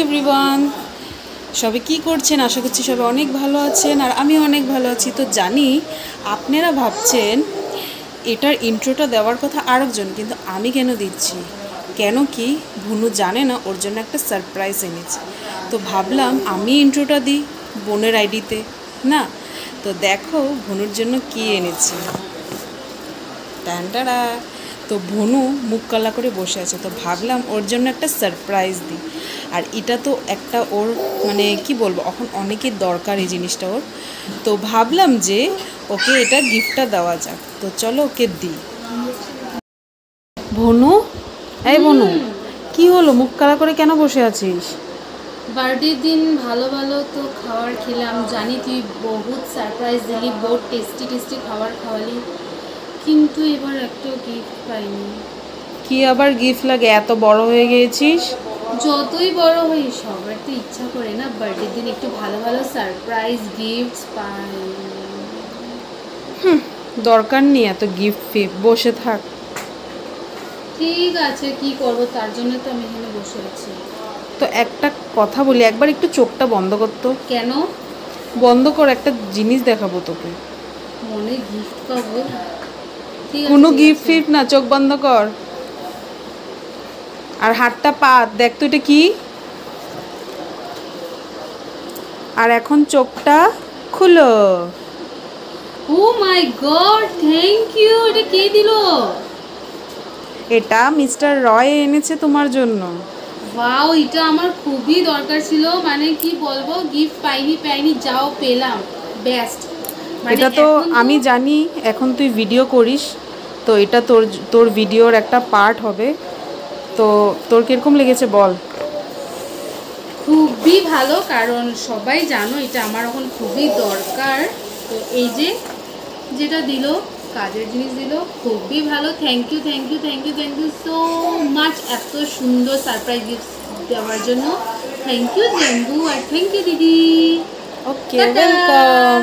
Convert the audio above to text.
Everyone, সবাই কী করছেন? আশা করছি সবাই অনেক ভালো আছেন, আর আমি অনেক ভালো আছি। তো জানি আপনারা ভাবছেন এটার ইন্ট্রোটা দেওয়ার কথা আরেকজন, কিন্তু আমি কেন দিচ্ছি? কেন কি ভুনু জানে না ওর জন্য একটা সারপ্রাইজ এনেছে। তো ভাবলাম আমি ইন্ট্রোটা দিই বোনের আইডিতে না। তো দেখো ভুনুর জন্য কি এনেছি। টানটারা। তো ভনু মুখ কালা করে বসে আছে, তো ভাবলাম ওর জন্য একটা সারপ্রাইজ দিই। আর এটা তো একটা ওর মানে কি বলবো, এখন অনেকের দরকার এই জিনিসটা ওর। তো ভাবলাম যে ওকে এটা গিফটটা দেওয়া যাক। তো চলো ওকে দিই। ভনু, এই ভনু, কি হলো? মুখ কালা করে কেন বসে আছিস? বার্থডের দিন ভালো ভালো তো খাবার খেলাম, জানি তুই বহুত সারপ্রাইজ দিলি, বহুত টেস্টি টেস্টি খাবার খাওয়ালি, কিন্তু এবার একটা গিফট পাইনি। কি আবার গিফট লাগে? এত বড় হয়ে গিয়েছিস। যতই বড় হই সবার তো ইচ্ছা করে না বার্থডের দিন একটু ভালো ভালো সারপ্রাইজ গিফটস পাই। দরকার নেই এত গিফট ফিফট, বসে থাক। ঠিক আছে, কি করব, তার জন্য তো আমি এখানে বসে আছি। তো একটা কথা বলি, একবার একটু চোখটা বন্ধ করতো। কেন? বন্ধ কর, একটা জিনিস দেখাবো তোকে। মনে গিফট পাবো? কোনো গিফট ফিফট না, চোখ বন্ধ কর আর হাতটা পাত। দেখ তো এটা কি। আর এখন চোখটা খুলো। ও মাই গড, থ্যাংক ইউ। এটা কে দিল? এটা মিস্টার রয় এনেছে তোমার জন্য। ওয়াও, এটা আমার খুবই দরকার ছিল। মানে কি বলবো, গিফট পাইনি যাও পেলাম, বেস্ট। এটা তো আমি জানি এখন তুই ভিডিও করিস, তো এটা তোর তোর ভিডিওর একটা পার্ট হবে। তো তোর কিরকম লেগেছে বল? খুবই ভালো, কারণ সবাই জানো এটা আমার এখন খুবই দরকার। তো এই যে যেটা দিল, কাজের জিনিস দিল, খুবই ভালো। Thank you thank you thank you thank you so much, এত সুন্দর সারপ্রাইজ গিফট দেওয়ার জন্য। থ্যাংক ইউ জেম্বু, আর থ্যাংক ইউ দিদি। Okay, welcome.